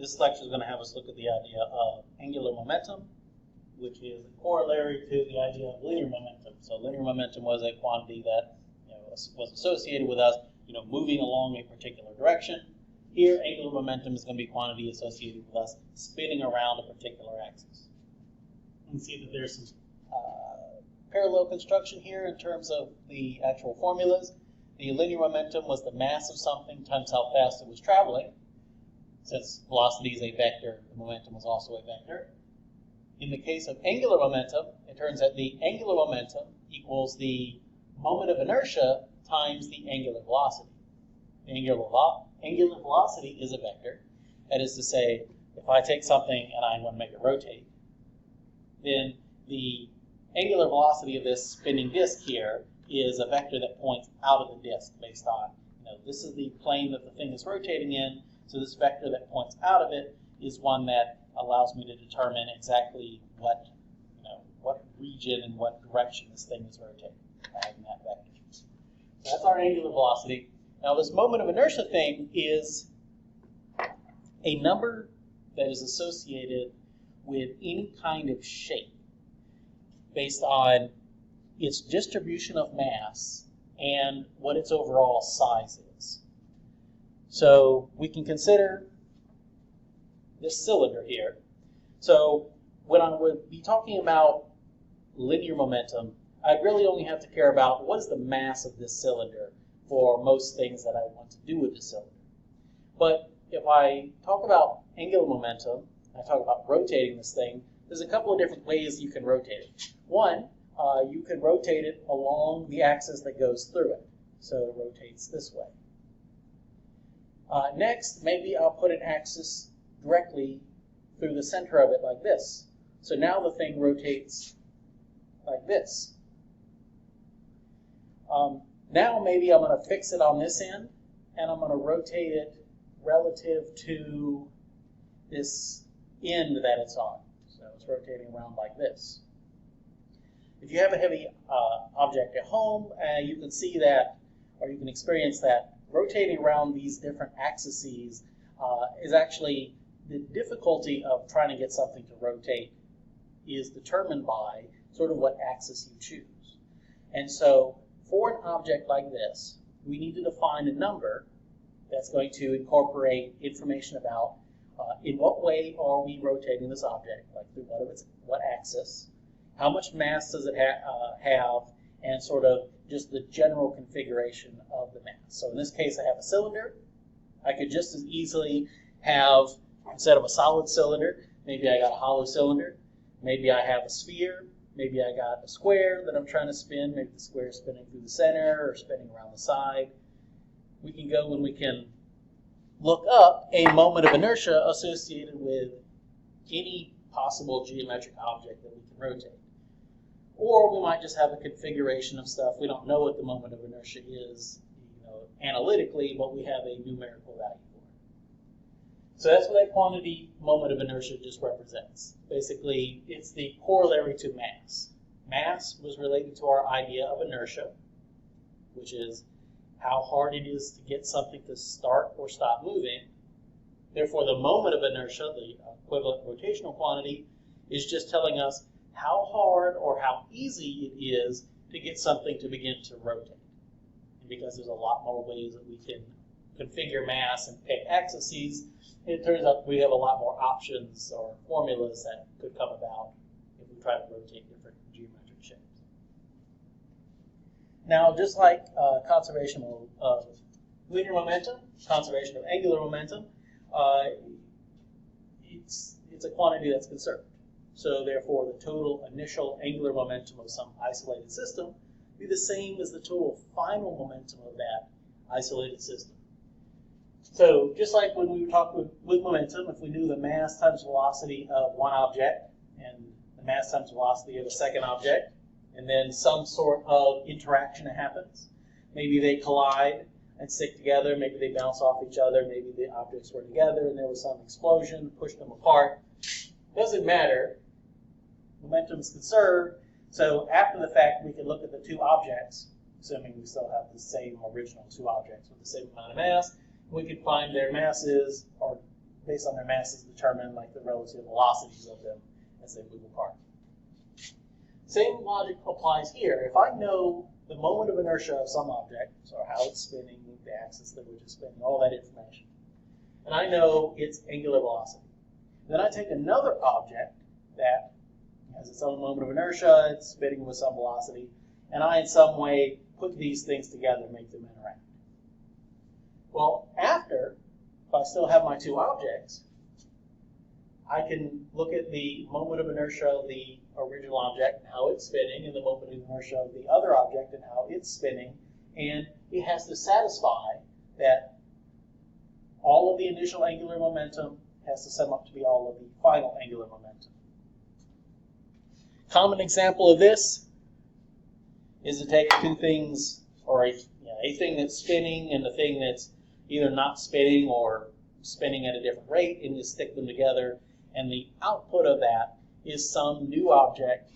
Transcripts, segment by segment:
This lecture is going to have us look at the idea of angular momentum, which is a corollary to the idea of linear momentum. So linear momentum was a quantity that was associated with us moving along a particular direction. Here, angular momentum is going to be a quantity associated with us spinning around a particular axis. You can see that there's some parallel construction here in terms of the actual formulas. The linear momentum was the mass of something times how fast it was traveling. Since velocity is a vector, the momentum is also a vector. In the case of angular momentum, it turns out the angular momentum equals the moment of inertia times the angular velocity. The angular velocity is a vector. That is to say, if I take something and I'm going to make it rotate, then the angular velocity of this spinning disk here is a vector that points out of the disk based on, this is the plane that the thing is rotating in, so this vector that points out of it is one that allows me to determine exactly what region and what direction this thing is rotating by having that vector. So that's our angular velocity. Now this moment of inertia thing is a number that is associated with any kind of shape based on its distribution of mass and what its overall size is. So we can consider this cylinder here. So when I would be talking about linear momentum, I'd really only have to care about what is the mass of this cylinder for most things that I want to do with the cylinder. But if I talk about angular momentum, I talk about rotating this thing, there's a couple of different ways you can rotate it. One, you can rotate it along the axis that goes through it. So it rotates this way. Next, maybe I'll put an axis directly through the center of it like this. So now the thing rotates like this. Now maybe I'm going to fix it on this end, and I'm going to rotate it relative to this end that it's on. So it's rotating around like this. If you have a heavy object at home, you can see that, or you can experience that rotating around these different axes is actually the difficulty of trying to get something to rotate is determined by sort of what axis you choose. And so for an object like this, we need to define a number that's going to incorporate information about in what way are we rotating this object, like through what axis, how much mass does it have, and sort of just the general configuration of the mass. So in this case, I have a cylinder. I could just as easily have, instead of a solid cylinder, maybe I got a hollow cylinder. Maybe I have a sphere. Maybe I got a square that I'm trying to spin. Maybe the square is spinning through the center or spinning around the side. We can go and we can look up a moment of inertia associated with any possible geometric object that we can rotate. Or we might just have a configuration of stuff. We don't know what the moment of inertia is analytically, but we have a numerical value for it. So that's what that quantity moment of inertia just represents. Basically, it's the corollary to mass. Mass was related to our idea of inertia, which is how hard it is to get something to start or stop moving. Therefore, the moment of inertia, the equivalent rotational quantity, is just telling us how hard or how easy it is to get something to begin to rotate. And because there's a lot more ways that we can configure mass and pick axes, it turns out we have a lot more options or formulas that could come about if we try to rotate different geometric shapes. Now, just like conservation of linear momentum, conservation of angular momentum, it's a quantity that's conserved. So therefore, the total initial angular momentum of some isolated system will be the same as the total final momentum of that isolated system. So just like when we were talking with momentum, if we knew the mass times velocity of one object and the mass times velocity of a second object, and then some sort of interaction happens, maybe they collide and stick together, maybe they bounce off each other, maybe the objects were together and there was some explosion, pushed them apart. Doesn't matter. Momentum is conserved. So after the fact, we can look at the two objects, assuming we still have the same original two objects with the same amount of mass. We can find their masses, or based on their masses, determine like the relative velocities of them as they move apart. Same logic applies here. If I know the moment of inertia of some object, so how it's spinning, the axis that which it's spinning, all that information, and I know its angular velocity, then I take another object that has its own moment of inertia, it's spinning with some velocity, and I in some way put these things together and make them interact. Well, after, if I still have my two objects, I can look at the moment of inertia of the original object and how it's spinning, and the moment of inertia of the other object and how it's spinning, and it has to satisfy that all of the initial angular momentum has to sum up to be all of the final angular momentum. Common example of this is to take two things, or a thing that's spinning and a thing that's either not spinning or spinning at a different rate, and you stick them together, and the output of that is some new object,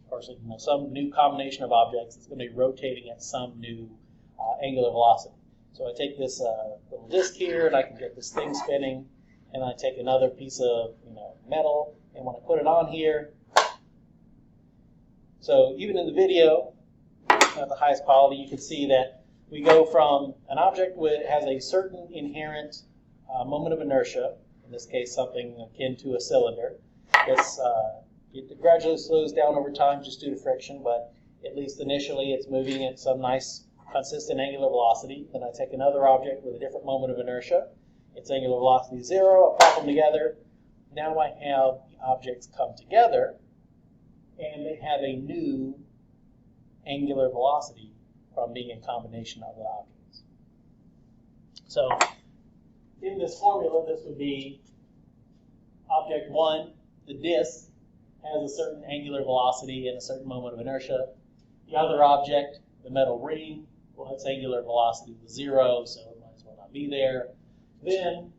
or some new combination of objects that's going to be rotating at some new angular velocity. So I take this little disc here, and I can get this thing spinning, and I take another piece of metal, and when I put it on here, so even in the video, at the highest quality, you can see that we go from an object that has a certain inherent moment of inertia, in this case something akin to a cylinder. It gradually slows down over time just due to friction, but at least initially it's moving at some nice consistent angular velocity. Then I take another object with a different moment of inertia. Its angular velocity is 0, I pop them together. Now I have the objects come together, and they have a new angular velocity from being a combination of the objects. So in this formula, this would be object 1, the disk, has a certain angular velocity and a certain moment of inertia. The other object, the metal ring, well, its angular velocity was 0, so it might as well not be there. Then,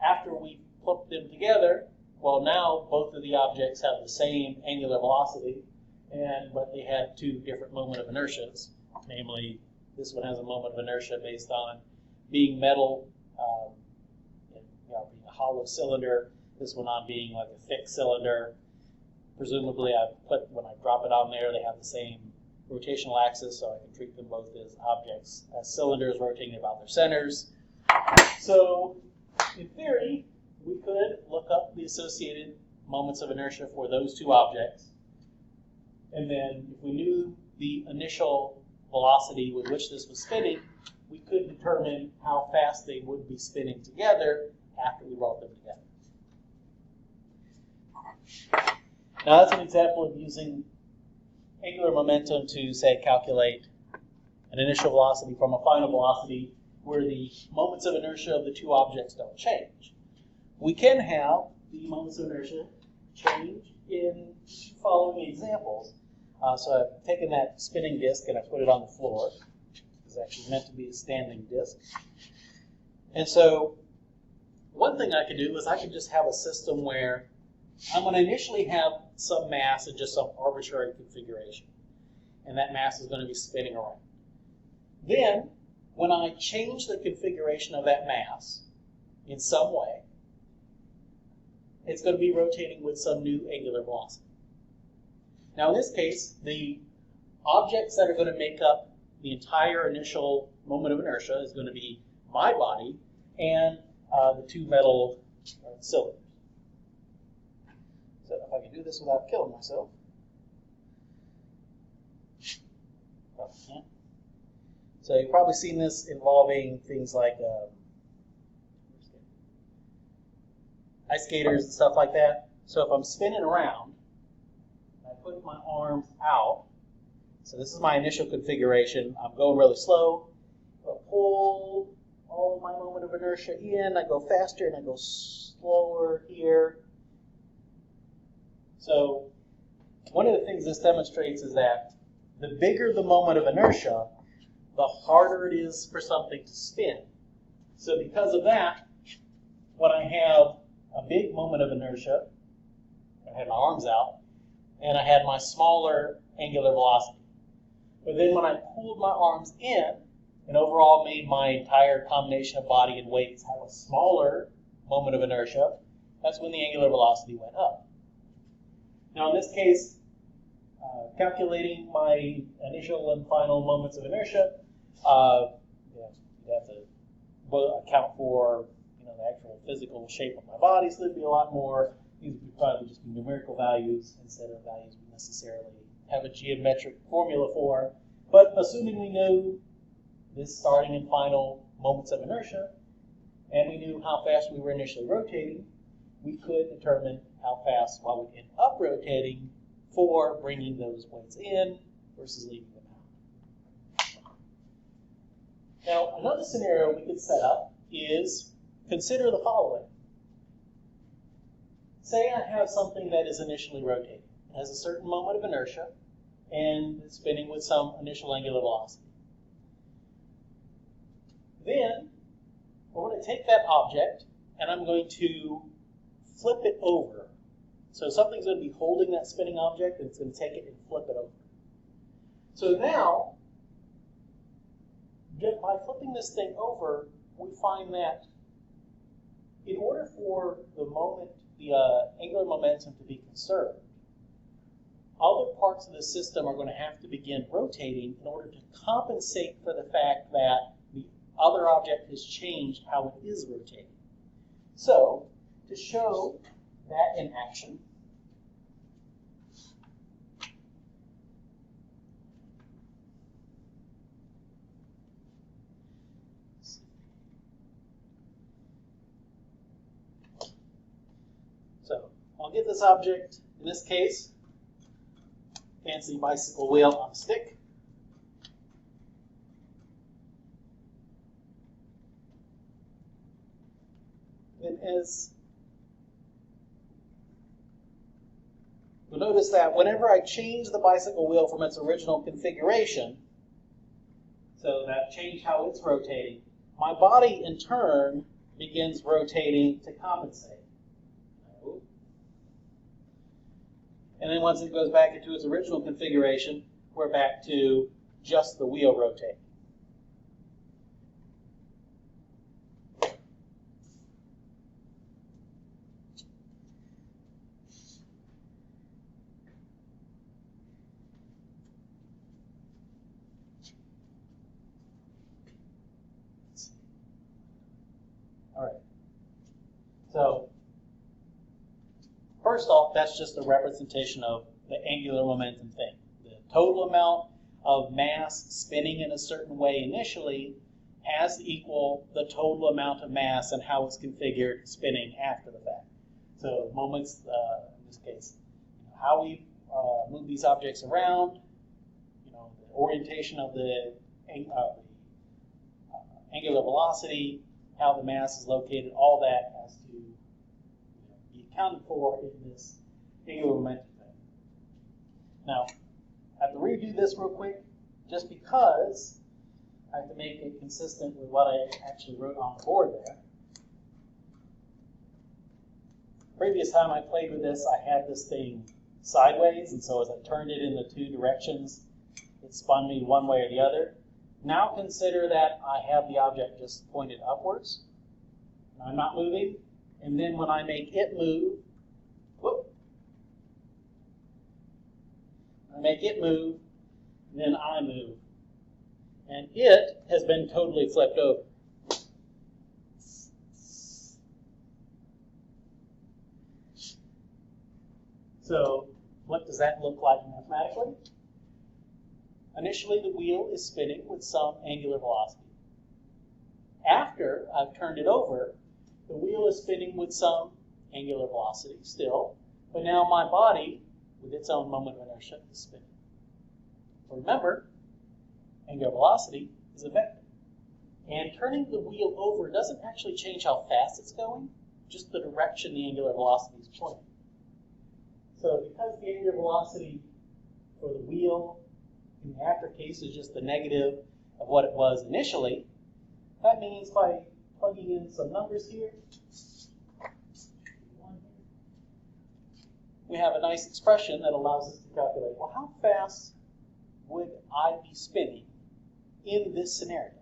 after we put them together, well, now both of the objects have the same angular velocity, but they have two different moment of inertias. Namely, this one has a moment of inertia based on being metal, being a hollow cylinder. This one on being like a thick cylinder. Presumably, when I drop it on there, they have the same rotational axis, so I can treat them both as objects, as cylinders rotating about their centers. So, in theory, we could look up the associated moments of inertia for those two objects. And then, if we knew the initial velocity with which this was spinning, we could determine how fast they would be spinning together after we brought them together. Now, that's an example of using angular momentum to, say, calculate an initial velocity from a final velocity where the moments of inertia of the two objects don't change. We can have the moments of inertia change in following examples. So I've taken that spinning disk and I put it on the floor. It's actually meant to be a standing disk. And so one thing I could do is I could just have a system where I'm going to initially have some mass in just some arbitrary configuration. And that mass is going to be spinning around. Then, when I change the configuration of that mass in some way, it's going to be rotating with some new angular velocity. Now, in this case, the objects that are going to make up the entire initial moment of inertia is going to be my body and the two metal cylinders. So if I can do this without killing myself. So you've probably seen this involving things like ice skaters and stuff like that. So if I'm spinning around, I put my arms out. So this is my initial configuration. I'm going really slow. I pull all of my moment of inertia in. I go faster and I go slower here. So one of the things this demonstrates is that the bigger the moment of inertia, the harder it is for something to spin. So because of that, when I have a big moment of inertia, I had my arms out, and I had my smaller angular velocity. But then when I pulled my arms in, and overall made my entire combination of body and weights have a smaller moment of inertia, that's when the angular velocity went up. Now in this case, calculating my initial and final moments of inertia, you'd have to account for the actual physical shape of my body, so there'd be a lot more. These would probably just be numerical values instead of values we necessarily have a geometric formula for. But assuming we knew this starting and final moments of inertia, and we knew how fast we were initially rotating, we could determine how fast I would end up rotating for bringing those weights in versus leaving them out. Now, another scenario we could set up is consider the following. Say I have something that is initially rotating. It has a certain moment of inertia, and it's spinning with some initial angular velocity. Then, I'm going to take that object, and I'm going to flip it over. So something's going to be holding that spinning object, and it's going to take it and flip it over. So now, by flipping this thing over, we find that in order for the angular momentum to be conserved, other parts of the system are going to have to begin rotating in order to compensate for the fact that the other object has changed how it is rotating. So, to show that in action, so I'll get this object, in this case, fancy bicycle wheel on a stick. And as you'll notice that whenever I change the bicycle wheel from its original configuration, so that changed how it's rotating, my body in turn begins rotating to compensate. And then once it goes back into its original configuration, we're back to just the wheel rotating. All right. So, first off, that's just a representation of the angular momentum thing. The total amount of mass spinning in a certain way initially has to equal the total amount of mass and how it's configured spinning after the fact. So moments, in this case, how we move these objects around, the orientation of the angular velocity, how the mass is located, all that has to be accounted for in this angular momentum thing. Now, I have to redo this real quick, just because I have to make it consistent with what I actually wrote on the board there. Previous time I played with this, I had this thing sideways, and so as I turned it in the two directions, it spun me one way or the other. Now consider that I have the object just pointed upwards. I'm not moving. And then when I make it move, then I move. And it has been totally flipped over. So what does that look like mathematically? Initially, the wheel is spinning with some angular velocity. After I've turned it over, the wheel is spinning with some angular velocity still, but now my body, with its own moment of inertia, is spinning. Remember, angular velocity is a vector. And turning the wheel over doesn't actually change how fast it's going, just the direction the angular velocity is pointing. So because the angular velocity for the wheel in the after case is just the negative of what it was initially, that means by plugging in some numbers here, we have a nice expression that allows us to calculate, well, how fast would I be spinning in this scenario?